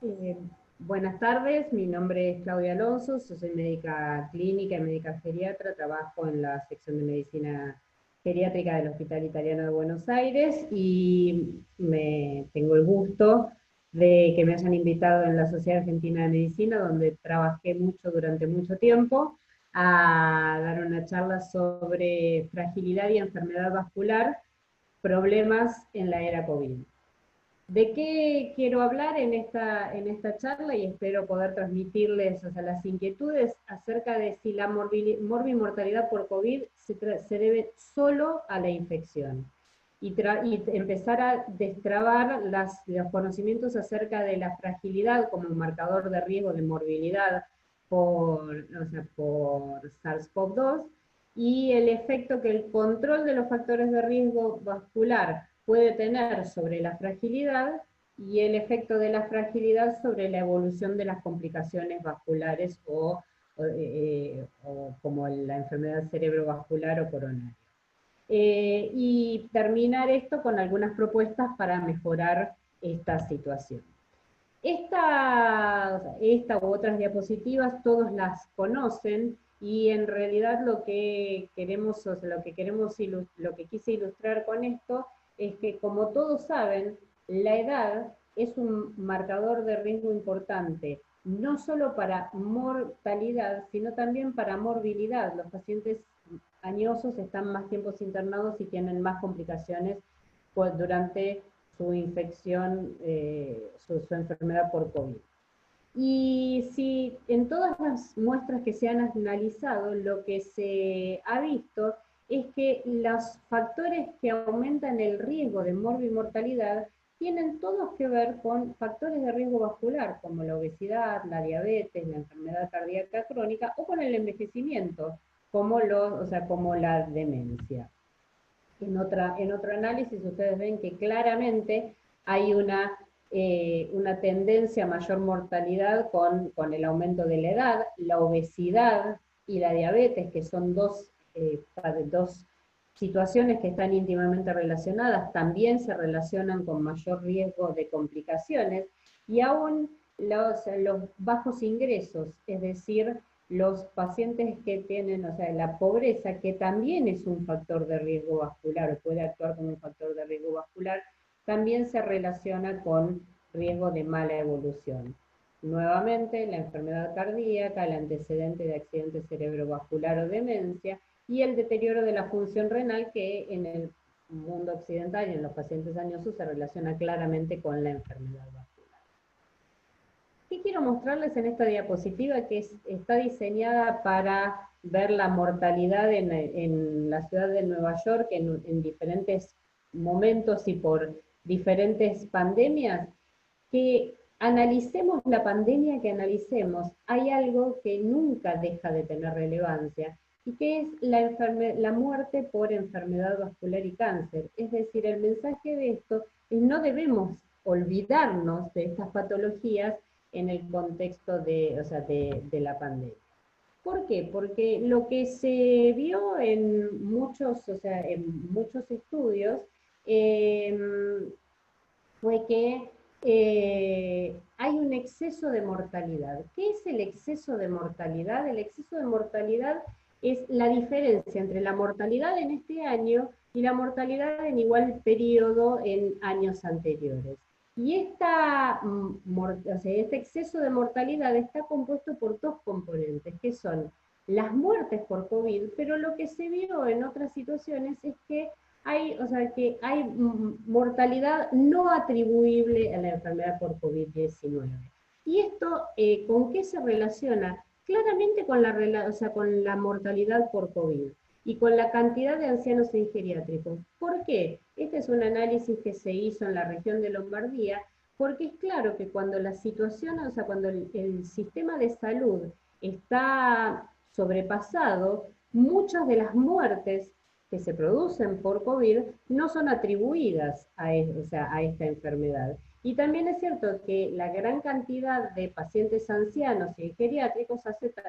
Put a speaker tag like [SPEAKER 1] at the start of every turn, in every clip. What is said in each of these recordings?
[SPEAKER 1] Eh, Buenas tardes, mi nombre es Claudia Alonso, soy médica clínica y médica geriatra, trabajo en la sección de medicina geriátrica del Hospital Italiano de Buenos Aires y tengo el gusto de que me hayan invitado en la Sociedad Argentina de Medicina, donde trabajé mucho durante mucho tiempo, a dar una charla sobre fragilidad y enfermedad vascular, problemas en la era COVID. ¿De qué quiero hablar en esta charla? Y espero poder transmitirles, o sea, las inquietudes acerca de si la morbimortalidad por COVID se debe solo a la infección. Y empezar a destrabar los conocimientos acerca de la fragilidad como marcador de riesgo de morbilidad por SARS-CoV-2 y el efecto que el control de los factores de riesgo vascular puede tener sobre la fragilidad y el efecto de la fragilidad sobre la evolución de las complicaciones vasculares o como la enfermedad cerebrovascular o coronaria. Y terminar esto con algunas propuestas para mejorar esta situación. Esta u otras diapositivas todos las conocen y en realidad lo que queremos, o sea, lo que quise ilustrar con esto es que como todos saben, la edad es un marcador de riesgo importante, no solo para mortalidad, sino también para morbilidad. Los pacientes añosos están más tiempos internados y tienen más complicaciones durante su infección, su enfermedad por COVID. Y si en todas las muestras que se han analizado, lo que se ha visto es que los factores que aumentan el riesgo de morbimortalidad tienen todos que ver con factores de riesgo vascular, como la obesidad, la diabetes, la enfermedad cardíaca crónica, o con el envejecimiento, como la demencia. En otro análisis ustedes ven que claramente hay una tendencia a mayor mortalidad con el aumento de la edad, la obesidad y la diabetes, que son dos situaciones que están íntimamente relacionadas, también se relacionan con mayor riesgo de complicaciones, y aún los bajos ingresos, es decir, los pacientes que tienen, o sea, la pobreza, que también es un factor de riesgo vascular, o puede actuar como un factor de riesgo vascular, también se relaciona con riesgo de mala evolución. Nuevamente, la enfermedad cardíaca, el antecedente de accidente cerebrovascular o demencia, y el deterioro de la función renal, que en el mundo occidental y en los pacientes añosos se relaciona claramente con la enfermedad vascular. ¿Qué quiero mostrarles en esta diapositiva? Está diseñada para ver la mortalidad en la ciudad de Nueva York en diferentes momentos y por diferentes pandemias. Que analicemos la pandemia que analicemos, hay algo que nunca deja de tener relevancia, y que es la muerte por enfermedad vascular y cáncer. Es decir, el mensaje de esto es: no debemos olvidarnos de estas patologías en el contexto de la pandemia. ¿Por qué? Porque lo que se vio en muchos estudios eh, fue que hay un exceso de mortalidad. ¿Qué es el exceso de mortalidad? El exceso de mortalidad es la diferencia entre la mortalidad en este año y la mortalidad en igual periodo en años anteriores. Y este exceso de mortalidad está compuesto por dos componentes, que son las muertes por COVID, pero lo que se vio en otras situaciones es que hay mortalidad no atribuible a la enfermedad por COVID-19. ¿Y esto con qué se relaciona? Claramente con la mortalidad por COVID y con la cantidad de ancianos en geriátricos. ¿Por qué? Este es un análisis que se hizo en la región de Lombardía, porque es claro que cuando la situación, cuando el sistema de salud está sobrepasado, muchas de las muertes que se producen por COVID no son atribuidas a esta enfermedad. Y también es cierto que la gran cantidad de pacientes ancianos y geriátricos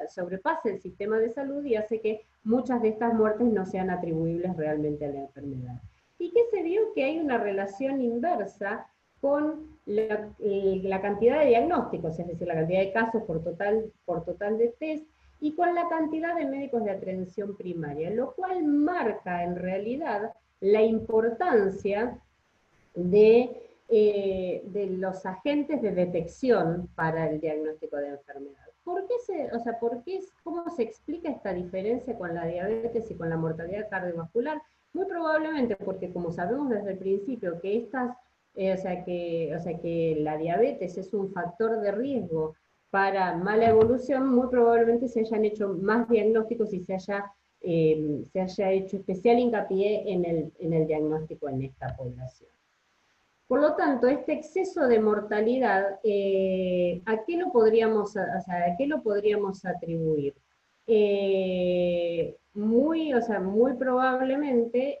[SPEAKER 1] sobrepasa el sistema de salud y hace que muchas de estas muertes no sean atribuibles realmente a la enfermedad. ¿Y qué se vio? Que hay una relación inversa con la cantidad de diagnósticos, es decir, la cantidad de casos por total de test, y con la cantidad de médicos de atención primaria, lo cual marca en realidad la importancia de los agentes de detección para el diagnóstico de enfermedad. ¿Cómo se explica esta diferencia con la diabetes y con la mortalidad cardiovascular? Muy probablemente porque, como sabemos desde el principio, que que la diabetes es un factor de riesgo para mala evolución, muy probablemente se hayan hecho más diagnósticos y se haya hecho especial hincapié en el diagnóstico en esta población. Por lo tanto, este exceso de mortalidad, ¿a qué lo podríamos, ¿a qué lo podríamos atribuir? Muy probablemente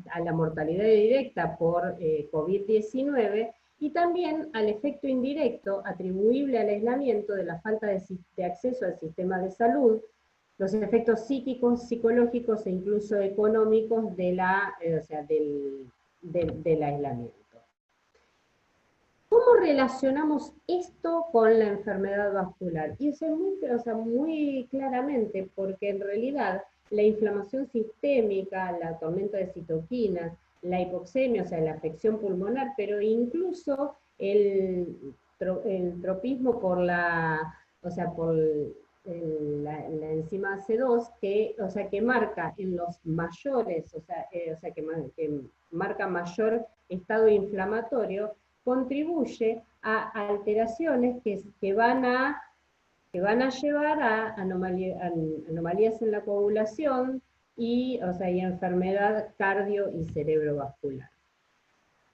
[SPEAKER 1] a la mortalidad directa por COVID-19 y también al efecto indirecto atribuible al aislamiento de la falta de acceso al sistema de salud, los efectos psíquicos, psicológicos e incluso económicos del aislamiento. ¿Cómo relacionamos esto con la enfermedad vascular? Y eso es muy claramente, porque en realidad la inflamación sistémica, la tormenta de citoquinas, la hipoxemia, o sea, la afección pulmonar, pero incluso el tropismo por la enzima C2, que marca en los mayores, que marca mayor estado inflamatorio, contribuye a alteraciones que van a llevar a anomalías en la coagulación y enfermedad cardio y cerebrovascular.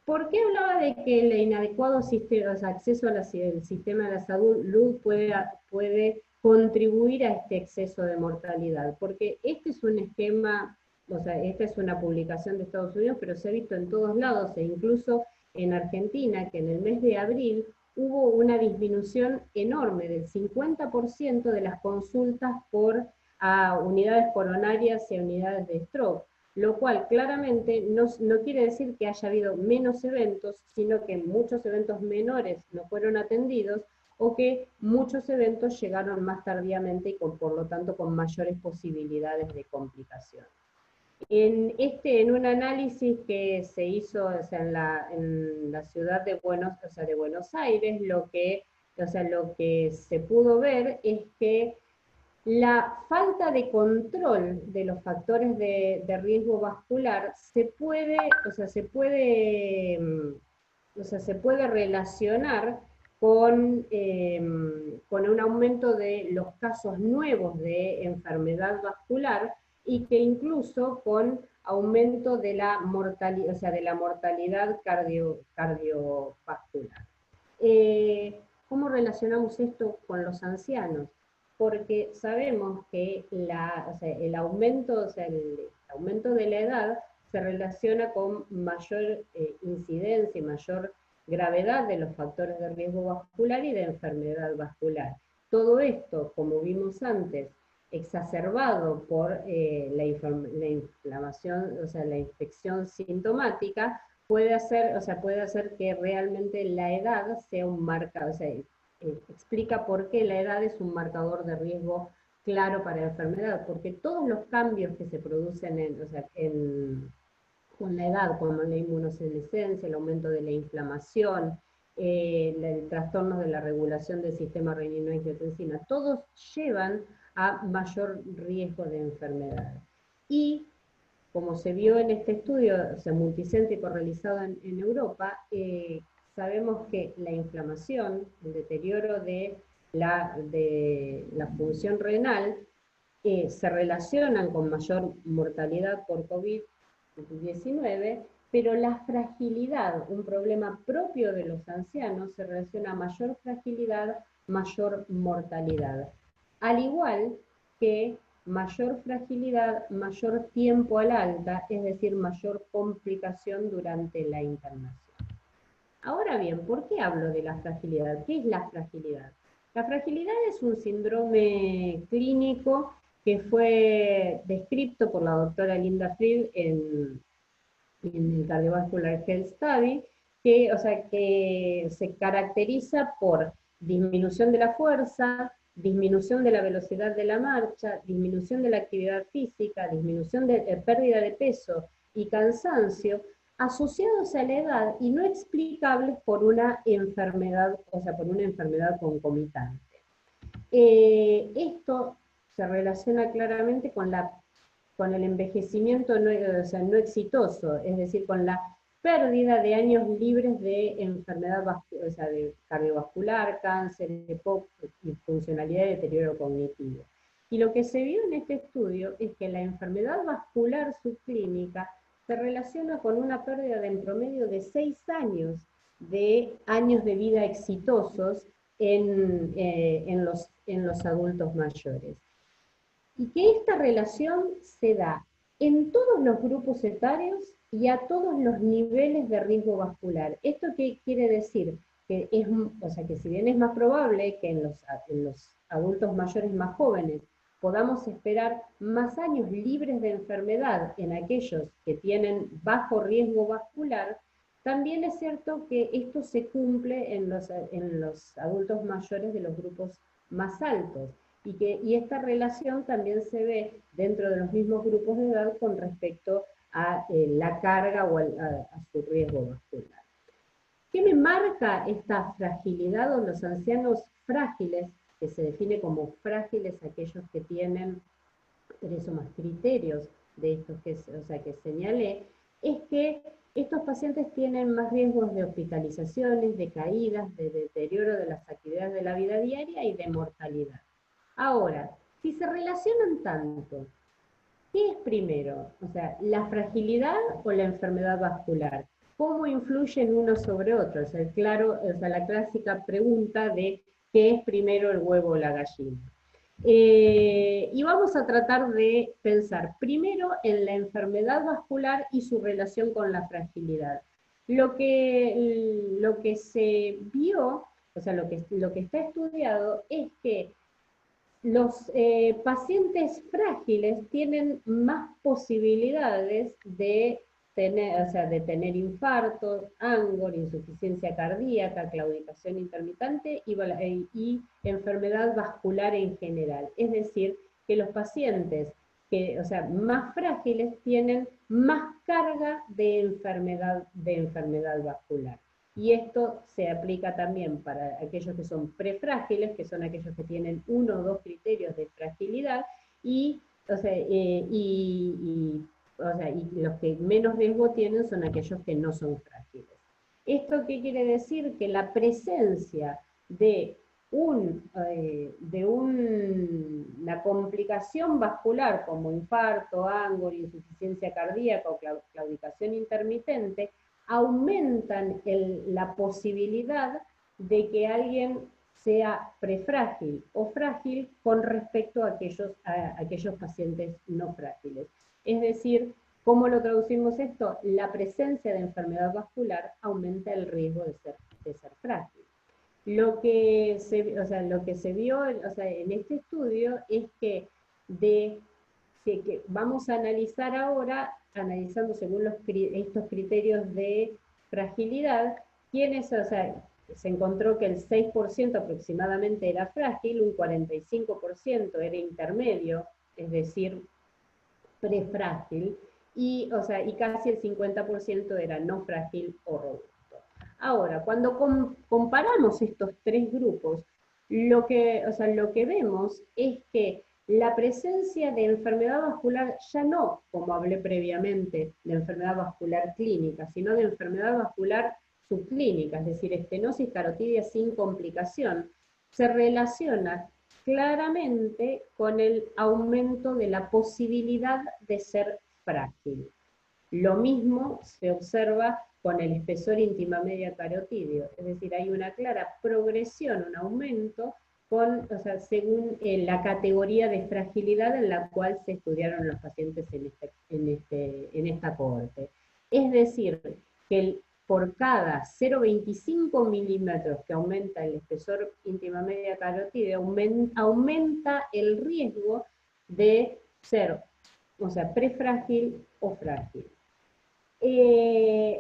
[SPEAKER 1] ¿Por qué hablaba de que el inadecuado acceso al sistema de la salud puede contribuir a este exceso de mortalidad? Porque este es un esquema, esta es una publicación de Estados Unidos, pero se ha visto en todos lados, e incluso en Argentina, que en el mes de abril hubo una disminución enorme del 50% de las consultas a unidades coronarias y a unidades de stroke, lo cual claramente no quiere decir que haya habido menos eventos, sino que muchos eventos menores no fueron atendidos, o que muchos eventos llegaron más tardíamente y por lo tanto con mayores posibilidades de complicación. En un análisis que se hizo en la ciudad de Buenos Aires, lo que se pudo ver es que la falta de control de los factores de riesgo vascular se puede relacionar con un aumento de los casos nuevos de enfermedad vascular, y que incluso con aumento de la mortalidad cardiovascular. ¿Cómo relacionamos esto con los ancianos? Porque sabemos que el aumento de la edad se relaciona con mayor incidencia y mayor gravedad de los factores de riesgo vascular y de enfermedad vascular. Todo esto, como vimos antes, exacerbado por la inflamación, la infección sintomática, puede hacer que realmente la edad sea un marcador, explica por qué la edad es un marcador de riesgo claro para la enfermedad, porque todos los cambios que se producen con la edad, como la inmunosenescencia, el aumento de la inflamación, el trastorno de la regulación del sistema renino-angiotensina, todos llevan a mayor riesgo de enfermedad. Y como se vio en este estudio multicéntrico realizado en Europa, sabemos que la inflamación, el deterioro de la función renal, se relacionan con mayor mortalidad por COVID-19, pero la fragilidad, un problema propio de los ancianos, se relaciona a mayor fragilidad, mayor mortalidad. Al igual que mayor fragilidad, mayor tiempo al alta, es decir, mayor complicación durante la internación. Ahora bien, ¿por qué hablo de la fragilidad? ¿Qué es la fragilidad? La fragilidad es un síndrome clínico que fue descrito por la doctora Linda Fried en el Cardiovascular Health Study, que, o sea, que se caracteriza por disminución de la fuerza, disminución de la velocidad de la marcha, disminución de la actividad física, disminución de pérdida de peso y cansancio, asociados a la edad y no explicables por una enfermedad, o sea, por una enfermedad concomitante. Esto se relaciona claramente con el envejecimiento no, o sea, no exitoso, es decir, con la pérdida de años libres de enfermedad, o sea, de cardiovascular, cáncer, disfuncionalidad y deterioro cognitivo. Y lo que se vio en este estudio es que la enfermedad vascular subclínica se relaciona con una pérdida de en promedio de 6 años de vida exitosos en los adultos mayores. Y que esta relación se da en todos los grupos etarios y a todos los niveles de riesgo vascular. ¿Esto qué quiere decir? Que es, o sea, que si bien es más probable que en los adultos mayores más jóvenes podamos esperar más años libres de enfermedad en aquellos que tienen bajo riesgo vascular, también es cierto que esto se cumple en los adultos mayores de los grupos más altos. Y esta relación también se ve dentro de los mismos grupos de edad con respecto a la carga o a su riesgo vascular. ¿Qué me marca esta fragilidad o los ancianos frágiles, que se define como frágiles aquellos que tienen 3 o más criterios de estos que señalé? Es que estos pacientes tienen más riesgos de hospitalizaciones, de caídas, de deterioro de las actividades de la vida diaria y de mortalidad. Ahora, si se relacionan tanto, ¿qué es primero? O sea, ¿la fragilidad o la enfermedad vascular? ¿Cómo influyen uno sobre otro? O sea, la clásica pregunta de ¿qué es primero el huevo o la gallina? Y vamos a tratar de pensar primero en la enfermedad vascular y su relación con la fragilidad. Lo que se vio, o sea, lo que está estudiado es que los pacientes frágiles tienen más posibilidades de tener infartos, ANGOR, insuficiencia cardíaca, claudicación intermitente y enfermedad vascular en general. Es decir, que los pacientes más frágiles tienen más carga de enfermedad vascular. Y esto se aplica también para aquellos que son prefrágiles, que son aquellos que tienen 1 o 2 criterios de fragilidad, y los que menos riesgo tienen son aquellos que no son frágiles. ¿Esto qué quiere decir? Que la presencia de una complicación vascular como infarto, ANGOR, insuficiencia cardíaca o claudicación intermitente aumentan la posibilidad de que alguien sea prefrágil o frágil con respecto a aquellos pacientes no frágiles. Es decir, ¿cómo lo traducimos esto? La presencia de enfermedad vascular aumenta el riesgo de ser frágil. Lo que se vio en este estudio es que vamos a analizar ahora, analizando según estos criterios de fragilidad, se encontró que el 6% aproximadamente era frágil, un 45% era intermedio, es decir, prefrágil, y casi el 50% era no frágil o robusto. Ahora, cuando comparamos estos 3 grupos, lo que vemos es que la presencia de enfermedad vascular, ya no, como hablé previamente, de enfermedad vascular clínica, sino de enfermedad vascular subclínica, es decir, estenosis carotidia sin complicación, se relaciona claramente con el aumento de la posibilidad de ser frágil. Lo mismo se observa con el espesor íntima media carotidio, es decir, hay una clara progresión, un aumento, según la categoría de fragilidad en la cual se estudiaron los pacientes en esta cohorte. Es decir, que por cada 0,25 milímetros que aumenta el espesor íntima media carotidio, aumenta el riesgo de ser, prefrágil o frágil.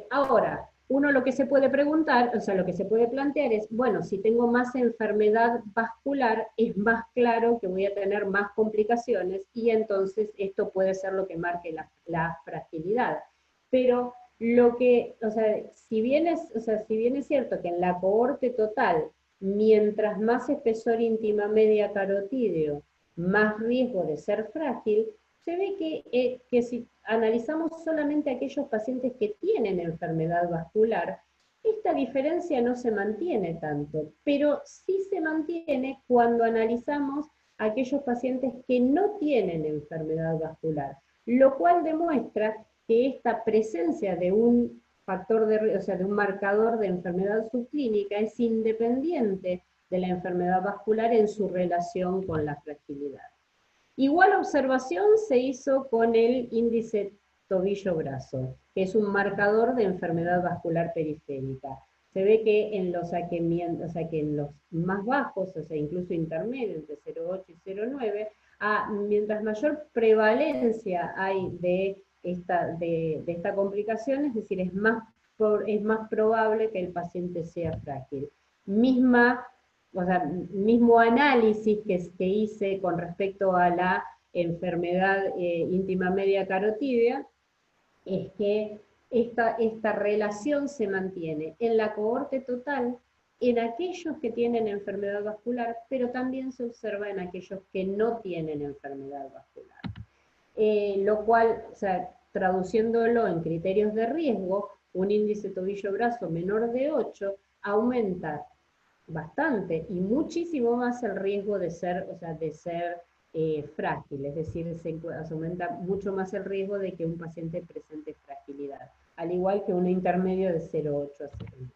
[SPEAKER 1] Ahora, uno lo que se puede preguntar, o sea, lo que se puede plantear es, bueno, si tengo más enfermedad vascular, es más claro que voy a tener más complicaciones, y entonces esto puede ser lo que marque la fragilidad. Pero lo que, o sea, si bien es cierto que en la cohorte total, mientras más espesor íntima media carotídeo, más riesgo de ser frágil, se ve que si analizamos solamente aquellos pacientes que tienen enfermedad vascular, esta diferencia no se mantiene tanto, pero sí se mantiene cuando analizamos aquellos pacientes que no tienen enfermedad vascular, lo cual demuestra que esta presencia de un factor o sea, de un marcador de enfermedad subclínica es independiente de la enfermedad vascular en su relación con la fragilidad. Igual observación se hizo con el índice tobillo-brazo, que es un marcador de enfermedad vascular periférica. Se ve que en los aquemientos, o sea, que en los más bajos, o sea, incluso intermedios, entre 0,8 y 0,9, mientras mayor prevalencia hay de esta complicación, es decir, es más probable que el paciente sea frágil. O sea, mismo análisis que hice con respecto a la enfermedad íntima media carotídea, es que esta relación se mantiene en la cohorte total en aquellos que tienen enfermedad vascular, pero también se observa en aquellos que no tienen enfermedad vascular. Lo cual, o sea, traduciéndolo en criterios de riesgo, un índice tobillo-brazo menor de 8 aumenta bastante y muchísimo más el riesgo de ser, o sea, de ser frágil, es decir, se aumenta mucho más el riesgo de que un paciente presente fragilidad, al igual que un intermedio de 0,8 a 0,9.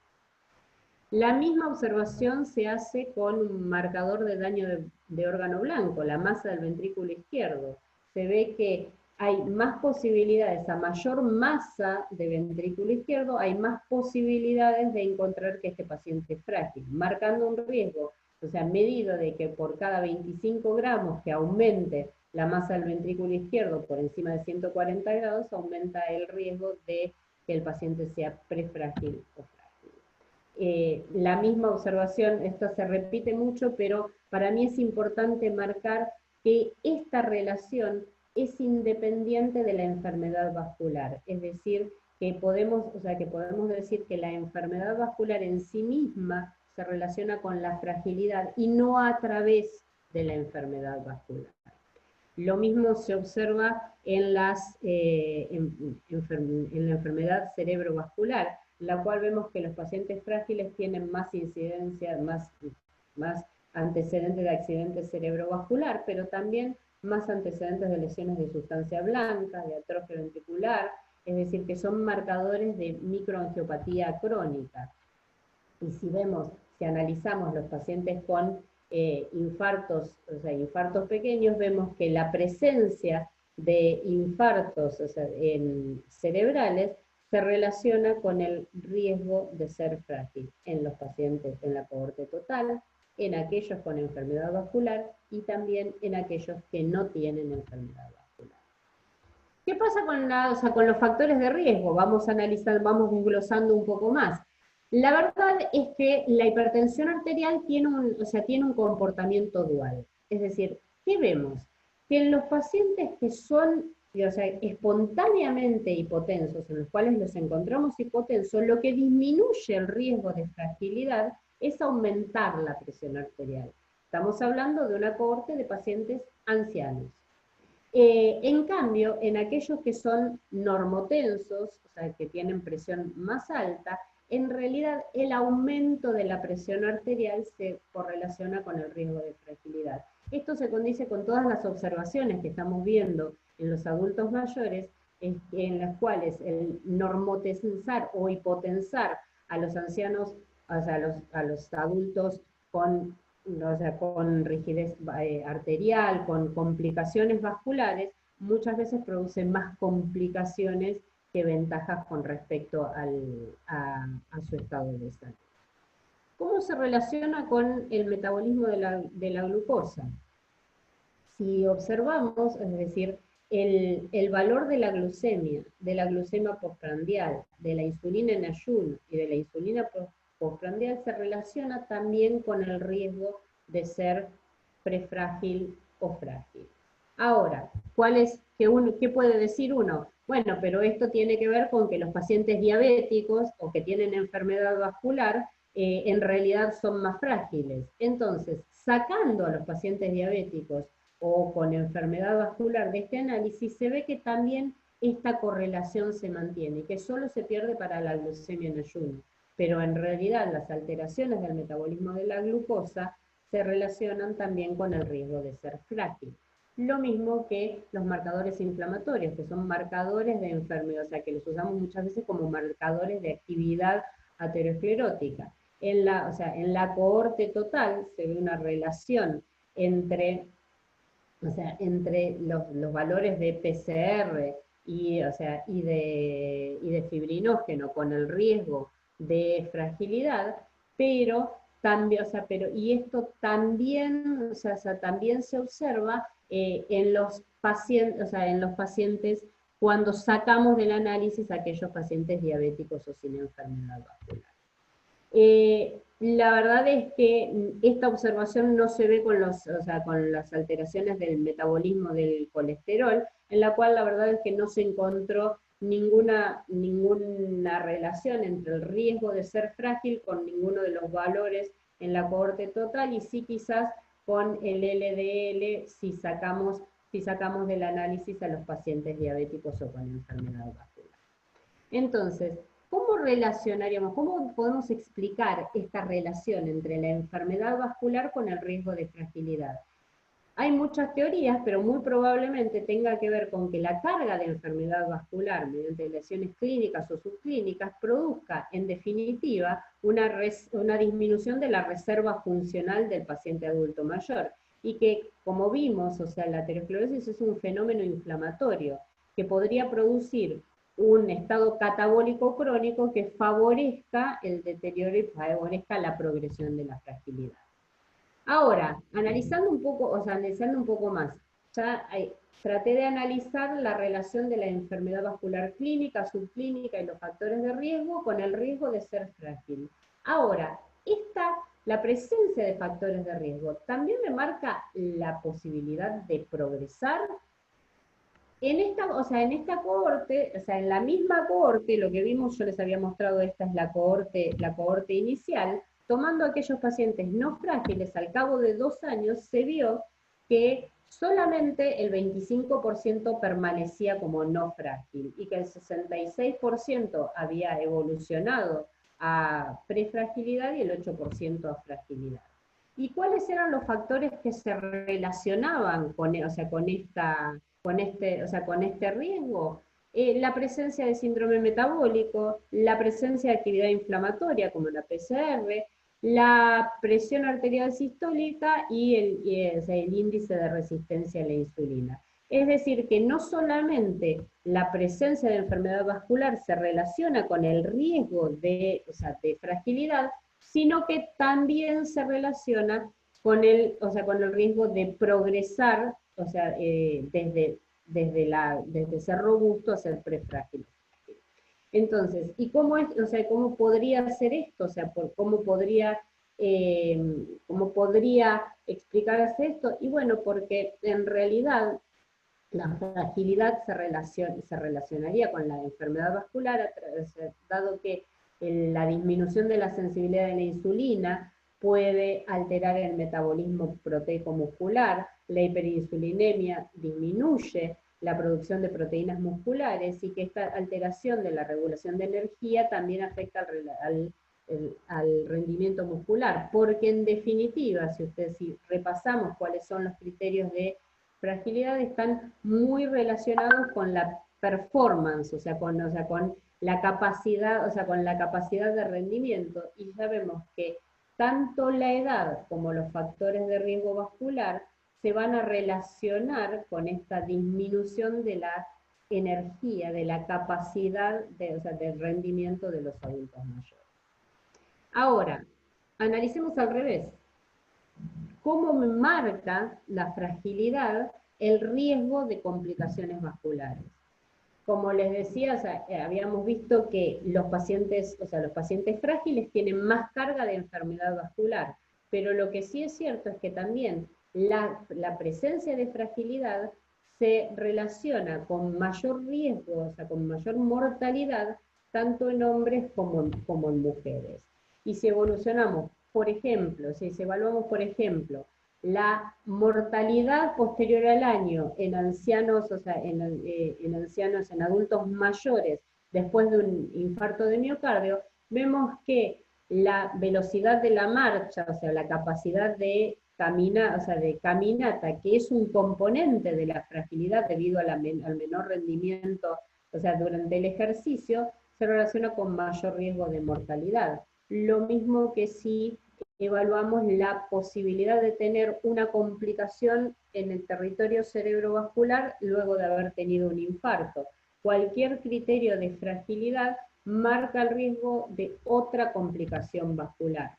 [SPEAKER 1] La misma observación se hace con un marcador de daño de órgano blanco, la masa del ventrículo izquierdo. Se ve que hay más posibilidades, a mayor masa de ventrículo izquierdo, hay más posibilidades de encontrar que este paciente es frágil, marcando un riesgo, o sea, medido de que por cada 25 gramos que aumente la masa del ventrículo izquierdo por encima de 140 grados, aumenta el riesgo de que el paciente sea prefrágil o frágil. La misma observación, esto se repite mucho, pero para mí es importante marcar que esta relación es independiente de la enfermedad vascular, es decir, que podemos decir que la enfermedad vascular en sí misma se relaciona con la fragilidad y no a través de la enfermedad vascular. Lo mismo se observa en la enfermedad cerebrovascular, la cual vemos que los pacientes frágiles tienen más incidencia, más antecedentes de accidente cerebrovascular, pero también más antecedentes de lesiones de sustancia blanca, de atrofia ventricular, es decir, que son marcadores de microangiopatía crónica. Y si analizamos los pacientes con infartos, o sea, infartos pequeños, vemos que la presencia de infartos, o sea, cerebrales se relaciona con el riesgo de ser frágil en los pacientes en la cohorte total, en aquellos con enfermedad vascular y también en aquellos que no tienen enfermedad vascular. ¿Qué pasa con los factores de riesgo? Vamos desglosando un poco más. La verdad es que la hipertensión arterial tiene un comportamiento dual. Es decir, ¿qué vemos? Que en los pacientes que son espontáneamente hipotensos, en los cuales los encontramos hipotensos, lo que disminuye el riesgo de fragilidad es aumentar la presión arterial. Estamos hablando de una cohorte de pacientes ancianos. En cambio, en aquellos que son normotensos, o sea, que tienen presión más alta, en realidad el aumento de la presión arterial se correlaciona con el riesgo de fragilidad. Esto se condice con todas las observaciones que estamos viendo en los adultos mayores, en las cuales el normotensar o hipotensar a los ancianos, o sea, a los adultos con rigidez arterial, con complicaciones vasculares, muchas veces produce más complicaciones que ventajas con respecto a su estado de salud. ¿Cómo se relaciona con el metabolismo de la glucosa? Si observamos, es decir, el valor de la glucemia postprandial, de la insulina en ayuno y de la insulina postprandial se relaciona también con el riesgo de ser prefrágil o frágil. Ahora, ¿qué puede decir uno? Bueno, pero esto tiene que ver con que los pacientes diabéticos o que tienen enfermedad vascular en realidad son más frágiles. Entonces, sacando a los pacientes diabéticos o con enfermedad vascular de este análisis, se ve que también esta correlación se mantiene y que solo se pierde para la glucemia en ayuno. Pero en realidad las alteraciones del metabolismo de la glucosa se relacionan también con el riesgo de ser frágil. Lo mismo que los marcadores inflamatorios, que son marcadores de enfermedad, o sea, que los usamos muchas veces como marcadores de actividad aterosclerótica. En la cohorte total se ve una relación entre los valores de PCR y de fibrinógeno con el riesgo de fragilidad, pero también, y esto también, también se observa en los pacientes cuando sacamos del análisis a aquellos pacientes diabéticos o sin enfermedad vascular. La verdad es que esta observación no se ve con las alteraciones del metabolismo del colesterol, en la cual la verdad es que no se encontró ninguna relación entre el riesgo de ser frágil con ninguno de los valores en la cohorte total, y sí quizás con el LDL si sacamos del análisis a los pacientes diabéticos o con enfermedad vascular. Entonces, ¿cómo relacionaríamos, cómo podemos explicar esta relación entre la enfermedad vascular con el riesgo de fragilidad? Hay muchas teorías, pero muy probablemente tenga que ver con que la carga de enfermedad vascular mediante lesiones clínicas o subclínicas produzca, en definitiva, una disminución de la reserva funcional del paciente adulto mayor. Y que, como vimos, la aterosclerosis es un fenómeno inflamatorio que podría producir un estado catabólico crónico que favorezca el deterioro y favorezca la progresión de la fragilidad. Ahora, analizando un poco más, traté de analizar la relación de la enfermedad vascular clínica, subclínica y los factores de riesgo con el riesgo de ser frágil. Ahora, la presencia de factores de riesgo también me marca la posibilidad de progresar. En esta cohorte, en la misma cohorte, lo que vimos, yo les había mostrado, esta es la cohorte inicial, tomando a aquellos pacientes no frágiles, al cabo de 2 años, se vio que solamente el 25% permanecía como no frágil, y que el 66% había evolucionado a prefragilidad y el 8% a fragilidad. ¿Y cuáles eran los factores que se relacionaban con este riesgo? La presencia de síndrome metabólico, la presencia de actividad inflamatoria como la PCR, la presión arterial sistólica y el índice de resistencia a la insulina. Es decir, que no solamente la presencia de enfermedad vascular se relaciona con el riesgo de fragilidad, sino que también se relaciona con el riesgo de progresar, desde ser robusto a ser prefrágil. Entonces, ¿y cómo podría ser esto? ¿Cómo podría explicarse esto? Y bueno, porque en realidad la fragilidad se relacionaría con la enfermedad vascular, dado que la disminución de la sensibilidad de la insulina puede alterar el metabolismo proteico muscular, la hiperinsulinemia disminuye la producción de proteínas musculares, y que esta alteración de la regulación de energía también afecta al rendimiento muscular, porque en definitiva, si repasamos cuáles son los criterios de fragilidad, están muy relacionados con la performance, con la capacidad de rendimiento, y sabemos que tanto la edad como los factores de riesgo vascular se van a relacionar con esta disminución de la energía, de la capacidad del rendimiento de los adultos mayores. Ahora, analicemos al revés. ¿Cómo me marca la fragilidad el riesgo de complicaciones vasculares. Como les decía, o sea, habíamos visto que los pacientes, o sea, los pacientes frágiles tienen más carga de enfermedad vascular, pero lo que sí es cierto es que también la presencia de fragilidad se relaciona con mayor riesgo, o sea, con mayor mortalidad, tanto en hombres como en mujeres. Y si evolucionamos, por ejemplo, si evaluamos, por ejemplo, la mortalidad posterior al año en ancianos, o sea, en ancianos, en adultos mayores, después de un infarto de miocardio, vemos que la velocidad de la marcha, o sea, la capacidad de caminar, o sea, de caminata, que es un componente de la fragilidad debido al menor rendimiento, o sea, durante el ejercicio, se relaciona con mayor riesgo de mortalidad. Lo mismo que si evaluamos la posibilidad de tener una complicación en el territorio cerebrovascular luego de haber tenido un infarto. Cualquier criterio de fragilidad marca el riesgo de otra complicación vascular.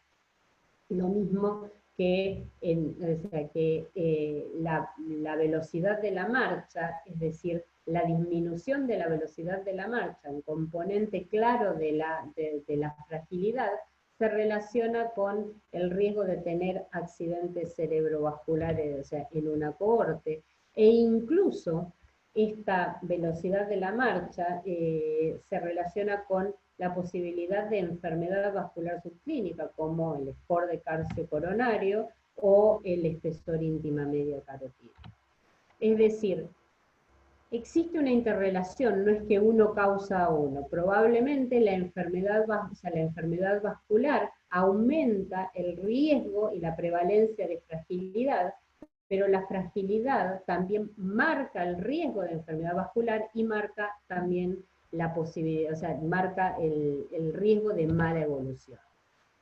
[SPEAKER 1] Lo mismo que, o sea, que la velocidad de la marcha, es decir, la disminución de la velocidad de la marcha, un componente claro de la fragilidad, se relaciona con el riesgo de tener accidentes cerebrovasculares, o sea, en una cohorte, e incluso esta velocidad de la marcha se relaciona con la posibilidad de enfermedad vascular subclínica, como el score de calcio coronario o el espesor íntima medio carotido. Es decir, existe una interrelación, no es que uno causa a uno. Probablemente la enfermedad vascular aumenta el riesgo y la prevalencia de fragilidad, pero la fragilidad también marca el riesgo de enfermedad vascular y marca también la posibilidad, o sea, marca el riesgo de mala evolución.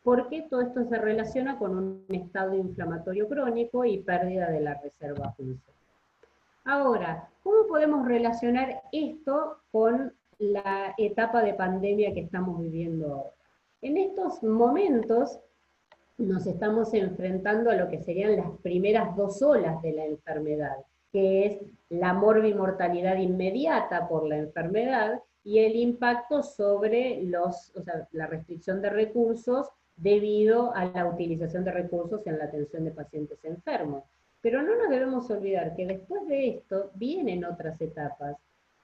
[SPEAKER 1] Porque todo esto se relaciona con un estado inflamatorio crónico y pérdida de la reserva funcional. Ahora, ¿cómo podemos relacionar esto con la etapa de pandemia que estamos viviendo ahora? En estos momentos nos estamos enfrentando a lo que serían las primeras 2 olas de la enfermedad, que es la morbimortalidad inmediata por la enfermedad y el impacto sobre la restricción de recursos debido a la utilización de recursos en la atención de pacientes enfermos. Pero no nos debemos olvidar que después de esto vienen otras etapas,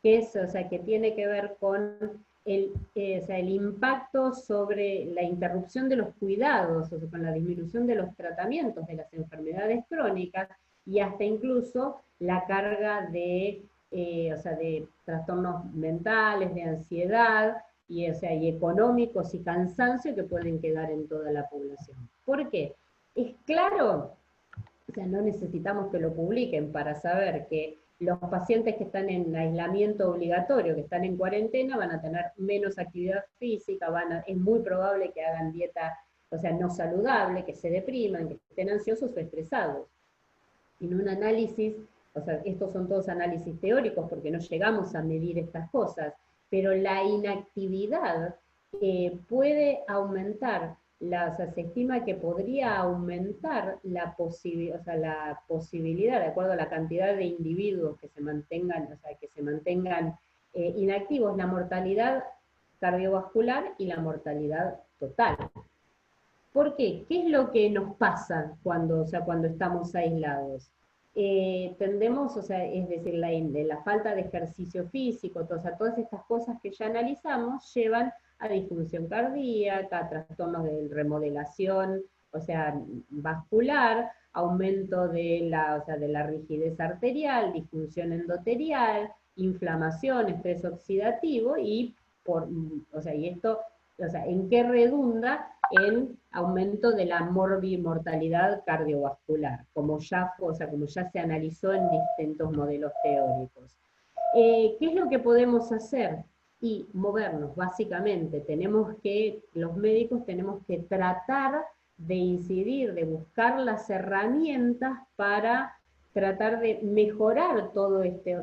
[SPEAKER 1] que es, o sea, que tiene que ver con el impacto sobre la interrupción de los cuidados, o sea, con la disminución de los tratamientos de las enfermedades crónicas y hasta incluso la carga de, de trastornos mentales, de ansiedad, y económicos y cansancio que pueden quedar en toda la población. ¿Por qué? Es claro, o sea, no necesitamos que lo publiquen para saber que los pacientes que están en aislamiento obligatorio, que están en cuarentena, van a tener menos actividad física, es muy probable que hagan dieta, o sea, no saludable, que se depriman, que estén ansiosos o estresados. En un análisis, o sea, estos son todos análisis teóricos porque no llegamos a medir estas cosas, pero la inactividad puede aumentar, o sea, se estima que podría aumentar la posibilidad, de acuerdo a la cantidad de individuos que se mantengan, o sea, que se mantengan inactivos, la mortalidad cardiovascular y la mortalidad total. ¿Por qué? ¿Qué es lo que nos pasa cuando, o sea, cuando estamos aislados? Tendemos, o sea, es decir, la falta de ejercicio físico, o sea, todas estas cosas que ya analizamos llevan a disfunción cardíaca, a trastornos de remodelación, o sea, vascular, aumento o sea, de la rigidez arterial, disfunción endotelial, inflamación, estrés oxidativo y o sea, y esto, o sea, ¿en qué redunda? En aumento de la morbimortalidad cardiovascular, como ya se analizó en distintos modelos teóricos. ¿Qué es lo que podemos hacer? Y movernos, básicamente. Los médicos tenemos que tratar de incidir, de buscar las herramientas para tratar de mejorar todo este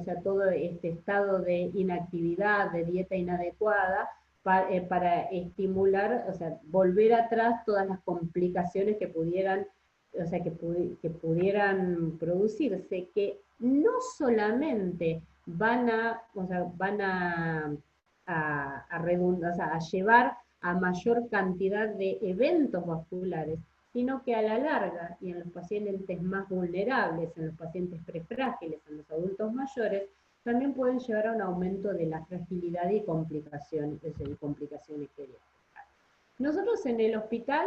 [SPEAKER 1] estado de inactividad, de dieta inadecuada, para estimular, o sea, volver atrás todas las complicaciones que pudieran o sea, que pudieran producirse, que no solamente van a, o sea, van a redundar, o sea, a llevar a mayor cantidad de eventos vasculares, sino que a la larga, y en los pacientes más vulnerables, en los pacientes prefrágiles, en los adultos mayores, también pueden llevar a un aumento de la fragilidad y complicaciones, es decir, complicaciones geriátricas. Nosotros en el hospital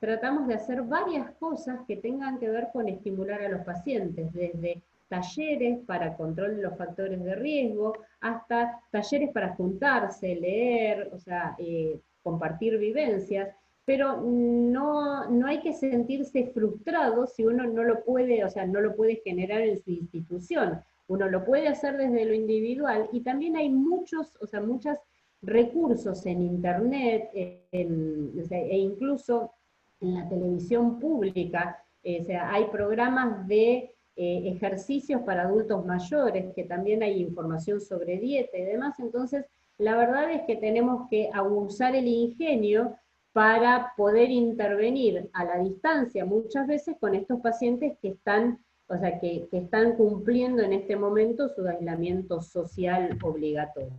[SPEAKER 1] tratamos de hacer varias cosas que tengan que ver con estimular a los pacientes, desde talleres para control de los factores de riesgo, hasta talleres para juntarse, leer, o sea, compartir vivencias, pero no hay que sentirse frustrado si uno no lo puede, o sea, no lo puede generar en su institución. Uno lo puede hacer desde lo individual y también hay muchos, o sea, muchas recursos en internet, o sea, e incluso en la televisión pública, o sea, hay programas de ejercicios para adultos mayores, que también hay información sobre dieta y demás, entonces la verdad es que tenemos que abusar el ingenio para poder intervenir a la distancia muchas veces con estos pacientes que están, o sea, que están cumpliendo en este momento su aislamiento social obligatorio.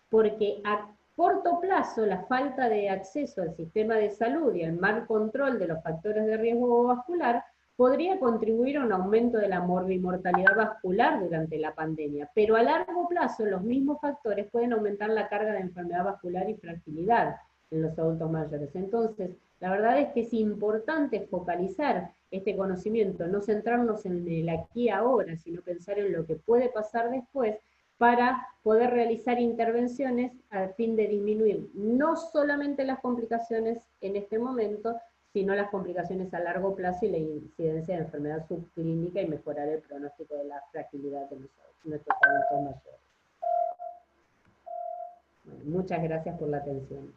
[SPEAKER 1] Porque a corto plazo la falta de acceso al sistema de salud y el mal control de los factores de riesgo vascular podría contribuir a un aumento de la morbimortalidad vascular durante la pandemia, pero a largo plazo los mismos factores pueden aumentar la carga de enfermedad vascular y fragilidad en los adultos mayores. Entonces, la verdad es que es importante focalizar este conocimiento, no centrarnos en el aquí y ahora, sino pensar en lo que puede pasar después para poder realizar intervenciones a fin de disminuir no solamente las complicaciones en este momento, sino las complicaciones a largo plazo y la incidencia de enfermedad subclínica y mejorar el pronóstico de la fragilidad de nuestros adultos mayores. Bueno, muchas gracias por la atención.